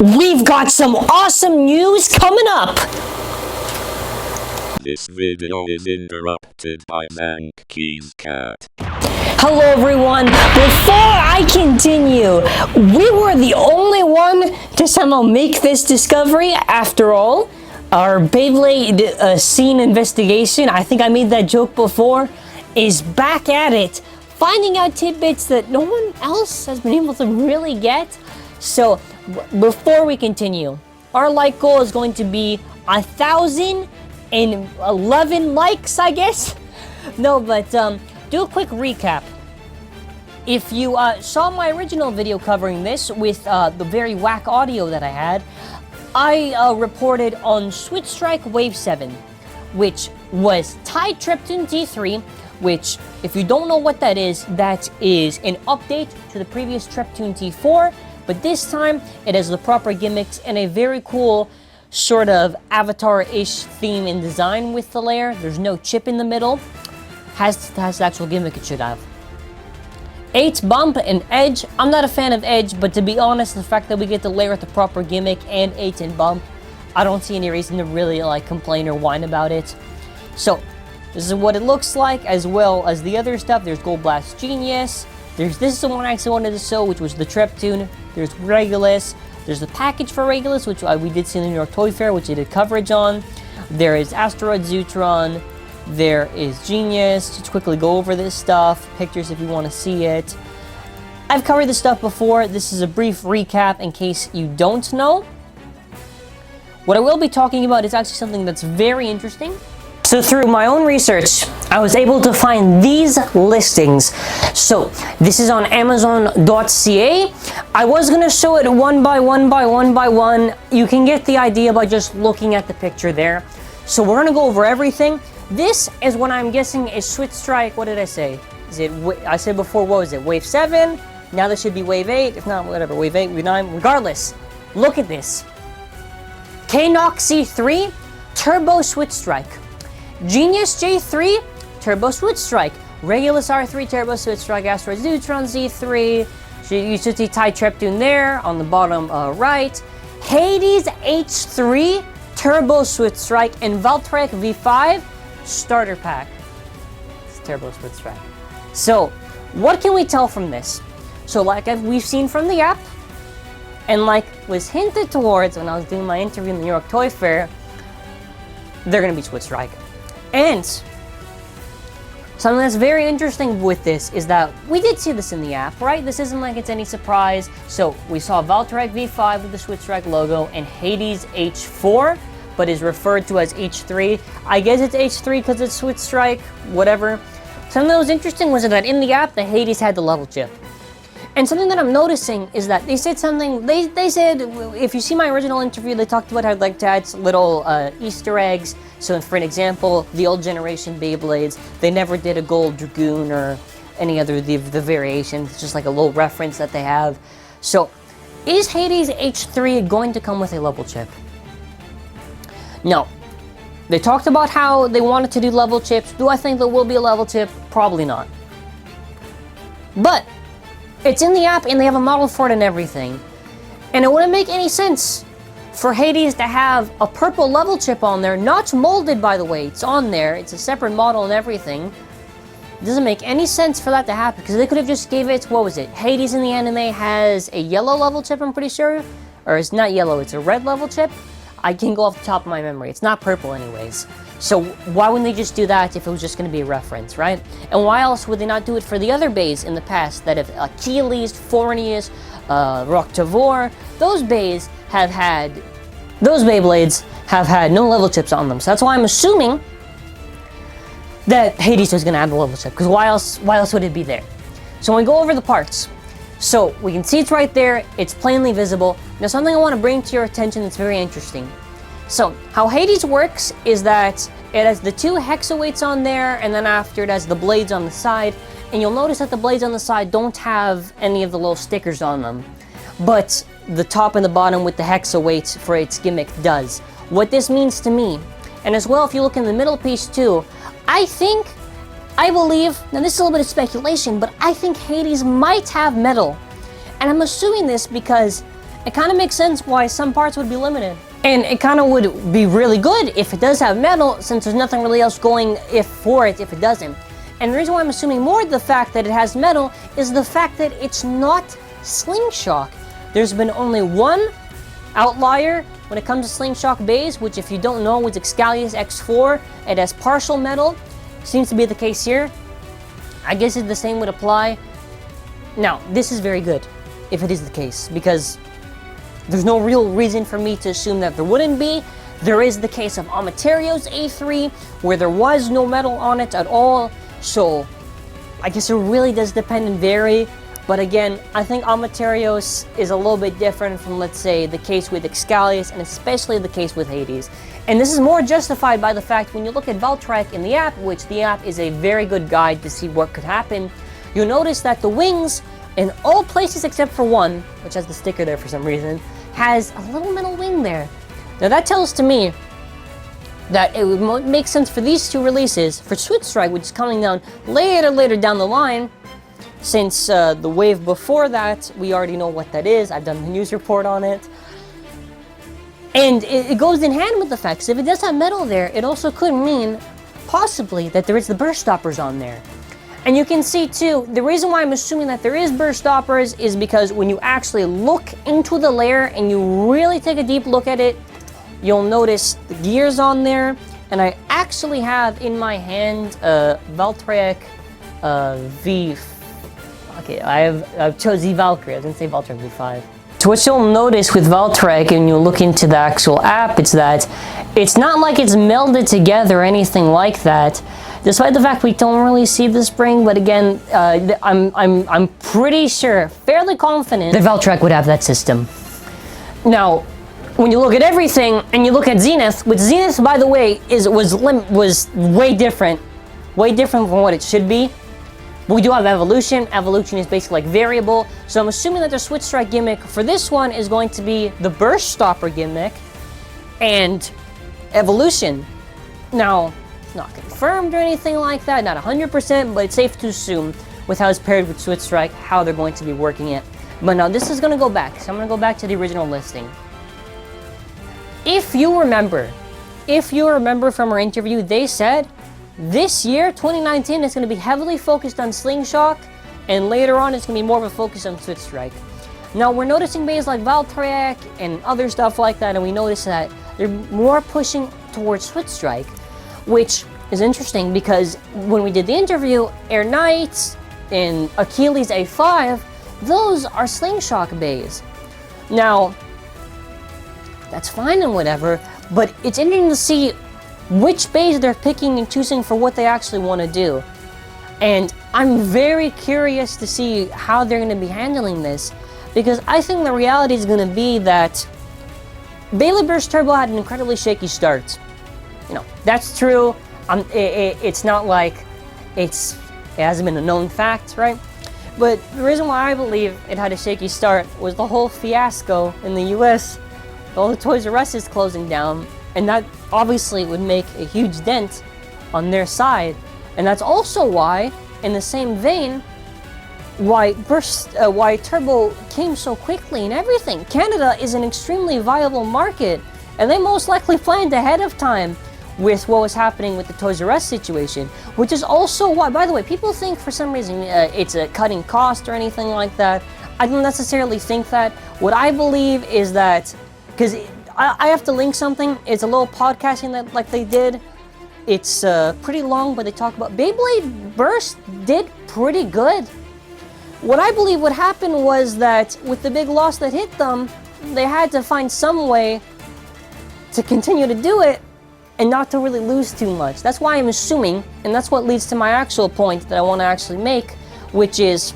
we've got some awesome news coming up. This video is interrupted by Zankye's cat. Hello everyone, before I continue, we were the only one to somehow make this discovery after all. Our Beyblade scene investigation, I think I made that joke before, is back at it, finding out tidbits that no one else has been able to really get. So, before we continue, our like goal is going to be 1,011 likes, I guess? No, but do a quick recap. If you saw my original video covering this with the very whack audio that I had, I reported on Switch Strike Wave 7, which was Tie Triptune T3, which, if you don't know what that is an update to the previous Triptune T4, but this time it has the proper gimmicks and a very cool sort of avatar-ish theme and design with the layer. There's no chip in the middle. Has the actual gimmick it should have. 8 Bump and Edge. I'm not a fan of Edge, but to be honest, the fact that we get the layer with the proper gimmick and 8 and Bump, I don't see any reason to really complain or whine about it. So, this is what it looks like, as well as the other stuff. There's Gold Blast Genius. This is the one I actually wanted to show, which was the Triptune. There's Regulus. There's the package for Regulus, which we did see in the New York Toy Fair, which I did coverage on. There is Asteroid Zutron. There is Genius. Just quickly go over this stuff. Pictures if you want to see it. I've covered this stuff before. This is a brief recap in case you don't know. What I will be talking about is actually something that's very interesting. So through my own research, I was able to find these listings. So this is on Amazon.ca. I was going to show it one by one. You can get the idea by just looking at the picture there. So we're going to go over everything. This is what I'm guessing is Switch Strike. What did I say? Is it? I said before, what was it? Wave 7? Now this should be Wave 8. If not, whatever. Wave 8, Wave 9. Regardless, look at this. K-Nox C3, Turbo Switch Strike. Genius J3, Turbo Switch Strike. Regulus R3, Turbo Switch Strike. Asteroid Zutron Z3. You should see Tie Triptune there on the bottom right. Hades H3, Turbo Switch Strike. And Valtryek V5, Starter Pack. It's Turbo Switch Strike. So, what can we tell from this? So, we've seen from the app, and was hinted towards when I was doing my interview in the New York Toy Fair, they're going to be Switch Strike. And something that's very interesting with this is that we did see this in the app, right? This isn't like it's any surprise. So we saw Valtryek V5 with the Switch Strike logo and Hades H4, but is referred to as H3. I guess it's H3 because it's Switch Strike, whatever. Something that was interesting was that in the app, the Hades had the level chip. And something that I'm noticing is that they said something, they said, if you see my original interview, they talked about how I'd like to add little Easter eggs. So for an example, the old generation Beyblades, they never did a gold Dragoon or any other of the variations. It's just like a little reference that they have. So, is Hades H3 going to come with a level chip? No. They talked about how they wanted to do level chips. Do I think there will be a level chip? Probably not. But it's in the app and they have a model for it and everything. And it wouldn't make any sense for Hades to have a purple level chip on there, not molded by the way, it's on there, it's a separate model and everything. It doesn't make any sense for that to happen, because they could have just gave it, what was it? Hades in the anime has a yellow level chip, I'm pretty sure. Or it's not yellow, it's a red level chip. I can go off the top of my memory, it's not purple anyways. So why wouldn't they just do that if it was just going to be a reference, right? And why else would they not do it for the other bays in the past that have Achilles, Fornius, Rocktavor? Those Beyblades have had no level chips on them. So that's why I'm assuming that Hades is going to have the level chip, because why else would it be there? So when we go over the parts, so we can see it's right there, it's plainly visible. Now something I want to bring to your attention that's very interesting. So, how Hades works is that it has the 2 hexaweights on there, and then after it has the blades on the side. And you'll notice that the blades on the side don't have any of the little stickers on them. But the top and the bottom with the hexaweights for its gimmick does. What this means to me, and as well if you look in the middle piece too, I believe, now this is a little bit of speculation, but I think Hades might have metal. And I'm assuming this because it kind of makes sense why some parts would be limited. And it kind of would be really good if it does have metal, since there's nothing really else going for it if it doesn't. And the reason why I'm assuming more the fact that it has metal is the fact that it's not Slingshock. There's been only one outlier when it comes to Slingshock bays, which if you don't know is Excalius X4. It has partial metal. Seems to be the case here. I guess the same would apply. Now, this is very good if it is the case, because there's no real reason for me to assume that there wouldn't be. There is the case of Amaterio's A3, where there was no metal on it at all. So, I guess it really does depend and vary. But again, I think Amaterio's is a little bit different from, let's say, the case with Excalius, and especially the case with Hades. And this is more justified by the fact when you look at Valtryek in the app, which the app is a very good guide to see what could happen, you'll notice that the wings, in all places except for one, which has the sticker there for some reason, has a little metal wing there. Now that tells to me that it would make sense for these two releases, for Switch Strike, which is coming down later down the line, since the wave before that, we already know what that is. I've done the news report on it. And it goes in hand with the fact, because if it does have metal there, it also could mean, possibly, that there is the burst stoppers on there. And you can see too, the reason why I'm assuming that there is burst stoppers is because when you actually look into the layer and you really take a deep look at it, you'll notice the gears on there. And I actually have in my hand Valtryek V. Okay, I have Cho-z Valkyrie. I was gonna say Valtryek V5. So what you'll notice with Valtryek, and you look into the actual app, it's that it's not like it's melded together or anything like that. Despite the fact we don't really see the spring, but again, I'm pretty sure, fairly confident, that Valtryek would have that system. Now, when you look at everything and you look at Zenith, which Zenith, by the way, was way different from what it should be. But we do have Evolution. Evolution is basically like variable. So I'm assuming that the Switch Strike gimmick for this one is going to be the Burst Stopper gimmick and Evolution. Now, it's not confirmed or anything like that, not 100%, but it's safe to assume with how it's paired with Switch Strike, how they're going to be working it. But now this is going to go back. So I'm going to go back to the original listing. If you remember from our interview, they said this year, 2019, is going to be heavily focused on Slingshock, and later on it's going to be more of a focus on Switch Strike. Now, we're noticing bays like Valtryek and other stuff like that, and we notice that they're more pushing towards Switch Strike, which is interesting because when we did the interview, Air Knights and Achilles A5, those are Slingshock bays. Now, that's fine and whatever, but it's interesting to see which bays they're picking and choosing for what they actually want to do. And I'm very curious to see how they're going to be handling this, because I think the reality is going to be that Beyblade Burst Turbo had an incredibly shaky start. You know, that's true. It's not like it hasn't been a known fact, right? But the reason why I believe it had a shaky start was the whole fiasco in the US. All the Toys R Us is closing down, and that obviously would make a huge dent on their side. And that's also why, in the same vein, why Turbo came so quickly and everything. Canada is an extremely viable market, and they most likely planned ahead of time with what was happening with the Toys R Us situation, which is also why, by the way, people think for some reason it's a cutting cost or anything like that. I don't necessarily think that. What I believe is that, because I have to link something, it's a little podcasting that like they did. It's pretty long, but they talk about Beyblade Burst did pretty good. What I believe what happened was that with the big loss that hit them, they had to find some way to continue to do it and not to really lose too much. That's why I'm assuming, and that's what leads to my actual point that I want to actually make, which is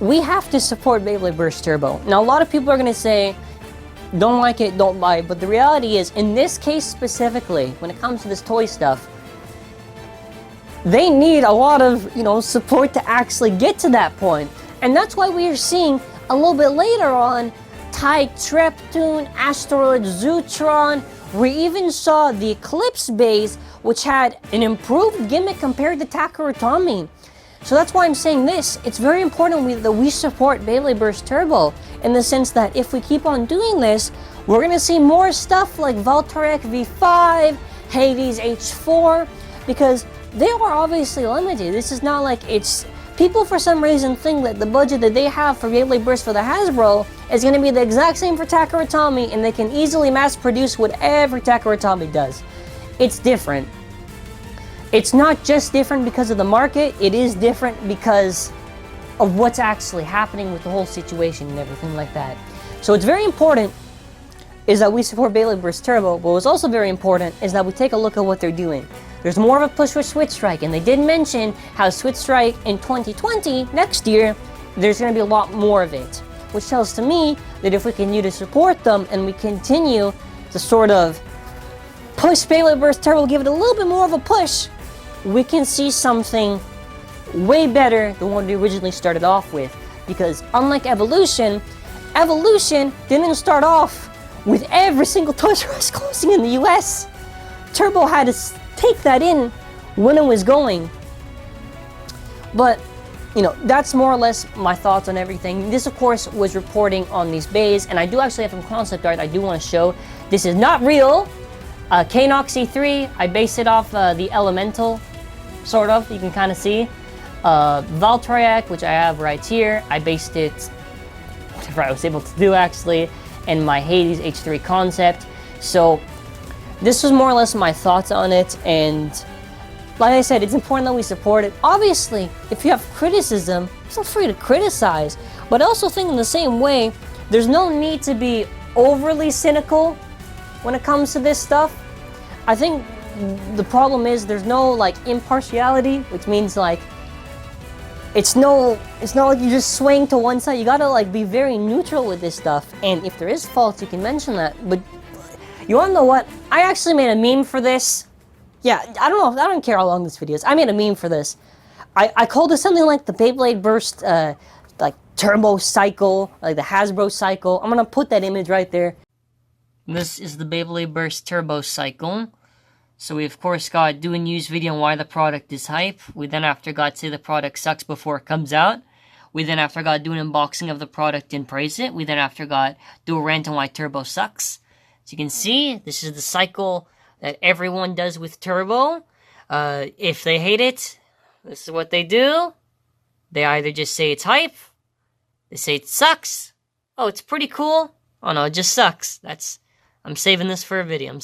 we have to support Beyblade Burst Turbo. Now, a lot of people are going to say, don't like it, don't buy it, but the reality is, in this case specifically, when it comes to this toy stuff, they need a lot of, support to actually get to that point. And that's why we are seeing a little bit later on Tyke Treptune, Asteroid Zootron. We even saw the Eclipse base, which had an improved gimmick compared to TAKARA TOMY. So that's why I'm saying this. It's very important that we support Beyblade Burst Turbo, in the sense that if we keep on doing this, we're going to see more stuff like Valtryek V5, Hades H4, because they are obviously limited. This is not like it's... People for some reason think that the budget that they have for Beyblade Burst for the Hasbro is going to be the exact same for TAKARA TOMY, and they can easily mass produce whatever TAKARA TOMY does. It's different. It's not just different because of the market, it is different because of what's actually happening with the whole situation and everything like that. So it's very important is that we support Beyblade Burst Turbo, but what's also very important is that we take a look at what they're doing. There's more of a push for Switch Strike, and they did mention how Switch Strike in 2020, next year, there's going to be a lot more of it. Which tells to me that if we continue to support them and we continue to sort of push Beyblade Burst Turbo, give it a little bit more of a push, we can see something way better than what we originally started off with. Because unlike Evolution, Evolution didn't start off with every single Toys R Us closing in the US. Turbo had to take that in when it was going. But, you know, that's more or less my thoughts on everything. This, of course, was reporting on these bays, and I do actually have some concept art I do want to show. This is not real. K-Nox C3, I based it off the Elemental, sort of, you can kind of see. Valtryek, which I have right here, I based it, whatever I was able to do actually, and my Hades H3 concept. So, this was more or less my thoughts on it, and like I said, it's important that we support it. Obviously, if you have criticism, feel free to criticize, but I also think in the same way, there's no need to be overly cynical when it comes to this stuff. I think the problem is there's no like impartiality, which means like it's not like you just swing to one side. You gotta like be very neutral with this stuff, and if there is faults, you can mention that. But you wanna know what? I actually made a meme for this. Yeah, I don't care how long this video is. I made a meme for this. I called it something like the Beyblade Burst like Turbo Cycle, like the Hasbro Cycle. I'm gonna put that image right there. This is the Beyblade Burst Turbo Cycle. So we of course got do a news video on why the product is hype. We then after got say the product sucks before it comes out. We then after got do an unboxing of the product and praise it. We then after got do a rant on why Turbo sucks. As you can see, this is the cycle that everyone does with Turbo. If they hate it, this is what they do. They either just say it's hype, they say it sucks, oh it's pretty cool, oh no it just sucks. I'm saving this for a video,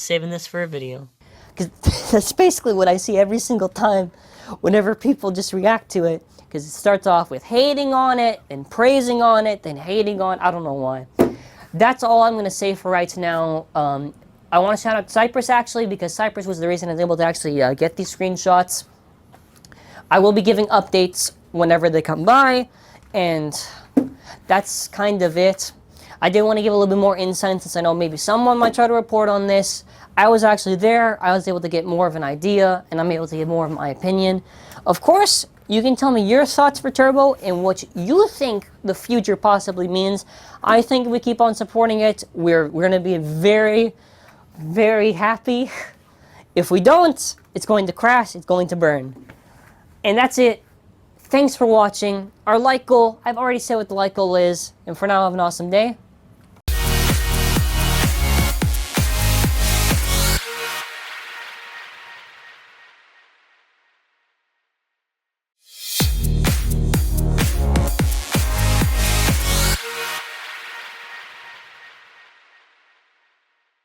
Because that's basically what I see every single time whenever people just react to it. Because it starts off with hating on it, then praising on it, then hating on it. I don't know why. That's all I'm going to say for right now. I want to shout out Cypress actually, because Cypress was the reason I was able to actually get these screenshots. I will be giving updates whenever they come by, and that's kind of it. I did want to give a little bit more insight since I know maybe someone might try to report on this. I was actually there, I was able to get more of an idea, and I'm able to get more of my opinion. Of course, you can tell me your thoughts for Turbo and what you think the future possibly means. I think if we keep on supporting it, we're going to be very, very happy. If we don't, it's going to crash, it's going to burn. And that's it. Thanks for watching. Our like goal, I've already said what the like goal is, and for now, have an awesome day.